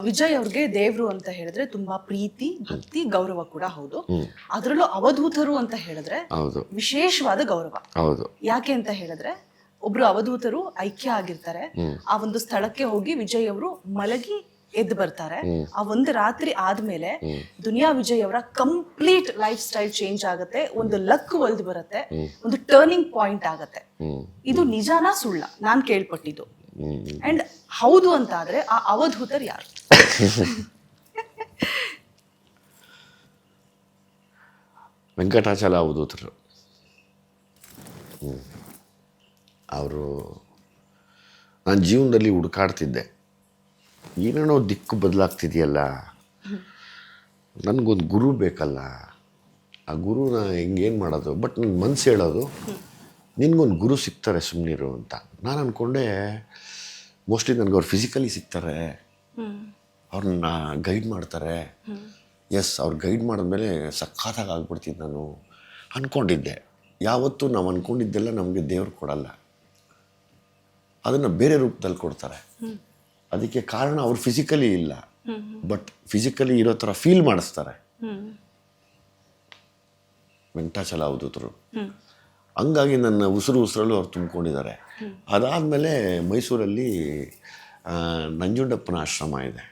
ವಿಜಯ್ ಅವ್ರಿಗೆ ದೇವ್ರು ಅಂತ ಹೇಳಿದ್ರೆ ತುಂಬಾ ಪ್ರೀತಿ, ಭಕ್ತಿ, ಗೌರವ ಕೂಡ ಹೌದು. ಅದರಲ್ಲೂ ಅವಧೂತರು ಅಂತ ಹೇಳಿದ್ರೆ ವಿಶೇಷವಾದ ಗೌರವ. ಯಾಕೆ ಅಂತ ಹೇಳಿದ್ರೆ ಒಬ್ರು ಅವಧೂತರು ಐಕ್ಯ ಆಗಿರ್ತಾರೆ. ಆ ಒಂದು ಸ್ಥಳಕ್ಕೆ ಹೋಗಿ ವಿಜಯ್ ಅವರು ಮಲಗಿ ಎದ್ದು ಬರ್ತಾರೆ. ಆ ಒಂದು ರಾತ್ರಿ ಆದ್ಮೇಲೆ ದುನಿಯಾ ವಿಜಯ್ ಅವರ ಕಂಪ್ಲೀಟ್ ಲೈಫ್ ಸ್ಟೈಲ್ ಚೇಂಜ್ ಆಗುತ್ತೆ. ಒಂದು ಲಕ್ ಒಲ್ದು ಬರುತ್ತೆ, ಒಂದು ಟರ್ನಿಂಗ್ ಪಾಯಿಂಟ್ ಆಗತ್ತೆ. ಇದು ನಿಜಾನಾ ಸುಳ್ಳ? ನಾನ್ ಕೇಳ್ಪಟ್ಟಿದ್ದು. ಅಂಡ್ ಹೌದು ಅಂತ ಆದ್ರೆ ಆ ಅವಧೂತರು ಯಾರು? ವೆಂಕಟಾಚಲ ಅವಧೂತರು. ಅವರು ನಾನು ಜೀವನದಲ್ಲಿ ಹುಡುಕಾಡ್ತಿದ್ದೆ, ಏನೇನೋ ದಿಕ್ಕು ಬದಲಾಗ್ತಿದೆಯಲ್ಲ, ನನಗೊಂದು ಗುರು ಬೇಕಲ್ಲ, ಆ ಗುರುನ ಹೆಂಗೇನು ಮಾಡೋದು? ಬಟ್ ನನ್ನ ಮನಸ್ಸು ಹೇಳೋದು ನಿನಗೊಂದು ಗುರು ಸಿಗ್ತಾರೆ ಸುಮ್ಮನಿರು ಅಂತ. ನಾನು ಅಂದ್ಕೊಂಡೆ ಮೋಸ್ಟ್ಲಿ ನನಗೆ ಅವ್ರು ಫಿಸಿಕಲಿ ಸಿಗ್ತಾರೆ, ಅವ್ರನ್ನ ಗೈಡ್ ಮಾಡ್ತಾರೆ. ಎಸ್, ಅವ್ರು ಗೈಡ್ ಮಾಡಿದ್ಮೇಲೆ ಸಖತ್ತಾಗಿ ಆಗ್ಬಿಡ್ತಿದ್ದು ನಾನು ಅಂದ್ಕೊಂಡಿದ್ದೆ. ಯಾವತ್ತೂ ನಾವು ಅಂದ್ಕೊಂಡಿದ್ದೆಲ್ಲ ನಮಗೆ ದೇವ್ರು ಕೊಡಲ್ಲ, ಅದನ್ನು ಬೇರೆ ರೂಪದಲ್ಲಿ ಕೊಡ್ತಾರೆ. ಅದಕ್ಕೆ ಕಾರಣ ಅವ್ರು ಫಿಸಿಕಲಿ ಇಲ್ಲ, ಬಟ್ ಫಿಸಿಕಲಿ ಇರೋ ಥರ ಫೀಲ್ ಮಾಡಿಸ್ತಾರೆ. ವೆಂಕಟಾಚಲ ಅವಧೂತರು ಹಂಗಾಗಿ ನನ್ನ ಉಸಿರಲ್ಲೂ ಅವ್ರು ತುಂಬಿಕೊಂಡಿದ್ದಾರೆ. ಅದಾದಮೇಲೆ ಮೈಸೂರಲ್ಲಿ ನಂಜುಂಡಪ್ಪನ ಆಶ್ರಮ ಇದೆ,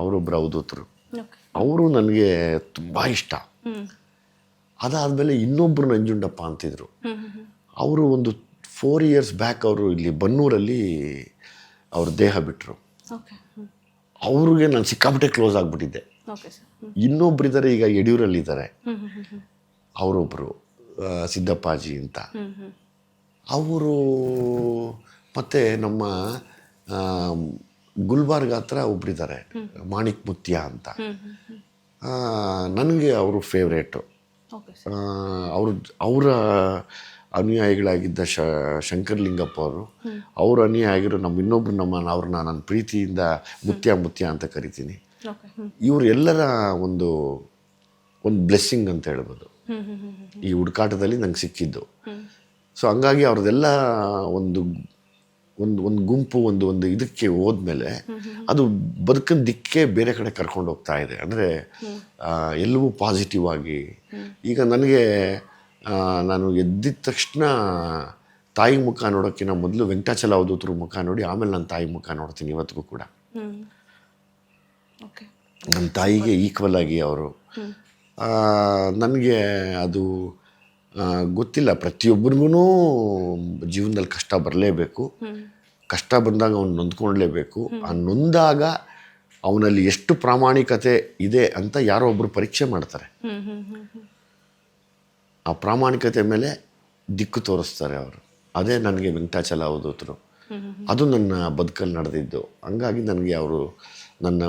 ಅವರೊಬ್ಬರು ಅವಧೂತರು. ಅವರು ನನಗೆ ತುಂಬ ಇಷ್ಟ. ಅದಾದಮೇಲೆ ಇನ್ನೊಬ್ಬರು ನಂಜುಂಡಪ್ಪ ಅಂತಿದ್ರು. ಅವರು ಒಂದು 4 years ಬ್ಯಾಕ್ ಅವರು ಇಲ್ಲಿ ಬನ್ನೂರಲ್ಲಿ ಅವ್ರ ದೇಹ ಬಿಟ್ಟರು. ಅವ್ರಿಗೆ ನಾನು ಸಿಕ್ಕಾಪಟ್ಟೆ ಕ್ಲೋಸ್ ಆಗಿಬಿಟ್ಟಿದ್ದೆ. ಇನ್ನೊಬ್ಬರಿದ್ದಾರೆ, ಈಗ ಯಡಿಯೂರಲ್ಲಿದ್ದಾರೆ, ಅವರೊಬ್ಬರು ಸಿದ್ದಪ್ಪಾಜಿ ಅಂತ. ಅವರು ಮತ್ತು ನಮ್ಮ ಗುಲ್ಬರ್ಗ ಹತ್ರ ಒಬ್ಬರಿದ್ದಾರೆ, ಮಾಣಿಕ್ ಮುತ್ಯ ಅಂತ. ನನಗೆ ಅವರು ಫೇವ್ರೇಟು. ಅವರ ಅನುಯಾಯಿಗಳಾಗಿದ್ದ ಶಂಕರಲಿಂಗಪ್ಪ ಅವರು, ಅವ್ರ ಅನುಯಾಯಿ ಆಗಿರೋ ಅವ್ರನ್ನ ನಾನು ಪ್ರೀತಿಯಿಂದ ಮುತ್ಯ ಅಂತ ಕರಿತೀನಿ. ಇವರು ಎಲ್ಲರ ಒಂದು ಬ್ಲೆಸ್ಸಿಂಗ್ ಅಂತ ಹೇಳ್ಬೋದು ಈ ಹುಡುಕಾಟದಲ್ಲಿ ನಂಗೆ ಸಿಕ್ಕಿದ್ದು. ಸೊ ಹಂಗಾಗಿ ಅವ್ರದ್ದೆಲ್ಲ ಒಂದು ಗುಂಪು ಒಂದು ಇದಕ್ಕೆ ಹೋದ್ಮೇಲೆ ಅದು ಬದುಕಿನ ದಿಕ್ಕೇ ಬೇರೆ ಕಡೆ ಕರ್ಕೊಂಡು ಹೋಗ್ತಾ ಇದೆ. ಅಂದರೆ ಎಲ್ಲವೂ ಪಾಸಿಟಿವ್ ಆಗಿ. ಈಗ ನನಗೆ ನಾನು ಎದ್ದಿದ ತಕ್ಷಣ ತಾಯಿ ಮುಖ ನೋಡೋಕ್ಕಿಂತ ಮೊದಲು ವೆಂಕಟಾಚಲ ಅವಧೂತರು ಮುಖ ನೋಡಿ ಆಮೇಲೆ ನನ್ನ ತಾಯಿ ಮುಖ ನೋಡ್ತೀನಿ ಇವತ್ತಿಗೂ ಕೂಡ. ನನ್ನ ತಾಯಿಗೆ ಈಕ್ವಲ್ ಆಗಿ ಅವರು. ನನಗೆ ಅದು ಗೊತ್ತಿಲ್ಲ, ಪ್ರತಿಯೊಬ್ಬರಿಗೂ ಜೀವನದಲ್ಲಿ ಕಷ್ಟ ಬರಲೇಬೇಕು. ಕಷ್ಟ ಬಂದಾಗ ಅವನು ನೊಂದ್ಕೊಳ್ಳೇಬೇಕು. ಆ ನೊಂದಾಗ ಅವನಲ್ಲಿ ಎಷ್ಟು ಪ್ರಾಮಾಣಿಕತೆ ಇದೆ ಅಂತ ಯಾರೋ ಒಬ್ಬರು ಪರೀಕ್ಷೆ ಮಾಡ್ತಾರೆ. ಆ ಪ್ರಾಮಾಣಿಕತೆ ಮೇಲೆ ದಿಕ್ಕು ತೋರಿಸ್ತಾರೆ ಅವರು. ಅದೇ ನನಗೆ ವೆಂಕಟಾಚಲ ಅವಧೂತರು. ಅದು ನನ್ನ ಬದುಕಲ್ಲಿ ನಡೆದಿದ್ದು. ಹಂಗಾಗಿ ನನಗೆ ಅವರು ನನ್ನ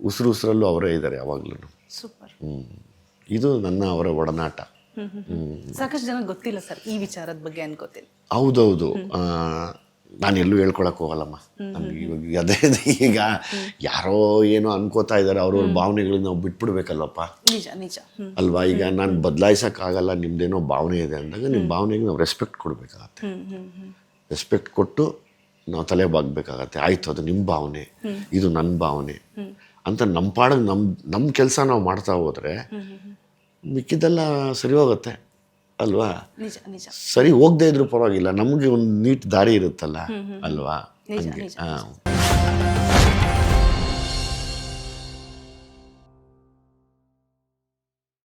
ಉಸಿರಲ್ಲೂ ಅವರೇ ಇದ್ದಾರೆ ಯಾವಾಗಲೂ. ಇದು ನನ್ನ ಅವರ ಒಡನಾಟ. ಸಾಕಷ್ಟು ಜನ ಗೊತ್ತಿಲ್ಲ ಸರ್ ಈ ವಿಚಾರದ ಬಗ್ಗೆ ಅನ್ಕೋತೀನಿ. ಹೌದೌದು, ನಾನು ಎಲ್ಲೂ ಹೇಳ್ಕೊಳಕ್ ಹೋಗಲ್ಲಮ್ಮ. ನಮ್ಗೆ ಇವಾಗ ಅದೇ ಈಗ ಯಾರೋ ಏನೋ ಅನ್ಕೋತಾ ಇದ್ದಾರೆ, ಅವ್ರವ್ರ ಭಾವನೆಗಳನ್ನ ನಾವು ಬಿಟ್ಬಿಡ್ಬೇಕಲ್ಲಪ್ಪ. ನಿಜ ಅಲ್ವಾ? ಈಗ ನಾನು ಬದಲಾಯಿಸೋಕ್ಕಾಗಲ್ಲ, ನಿಮ್ದೇನೋ ಭಾವನೆ ಇದೆ ಅಂದಾಗ ನಿಮ್ಮ ಭಾವನೆಗೆ ನಾವು ರೆಸ್ಪೆಕ್ಟ್ ಕೊಡಬೇಕಾಗತ್ತೆ. ರೆಸ್ಪೆಕ್ಟ್ ಕೊಟ್ಟು ನಾವು ತಲೆ ಬಾಗಬೇಕಾಗತ್ತೆ. ಆಯಿತು, ಅದು ನಿಮ್ಮ ಭಾವನೆ, ಇದು ನನ್ನ ಭಾವನೆ ಅಂತ ನಮ್ಮ ಪಾಡಿಗೆ ನಮ್ಮ ಕೆಲಸ ನಾವು ಮಾಡ್ತಾ ಹೋದರೆ ಮಿಕ್ಕಿದ್ದೆಲ್ಲ ಸರಿ ಹೋಗುತ್ತೆ ಅಲ್ವಾ? ಸರಿ ಹೋಗದೆ ಇದ್ರೂ ಪರವಾಗಿಲ್ಲ, ನಮಗೆ ಒಂದು ನೀಟ್ ದಾರಿ ಇರುತ್ತಲ್ಲ ಅಲ್ವಾ? ಹಂಗೆ.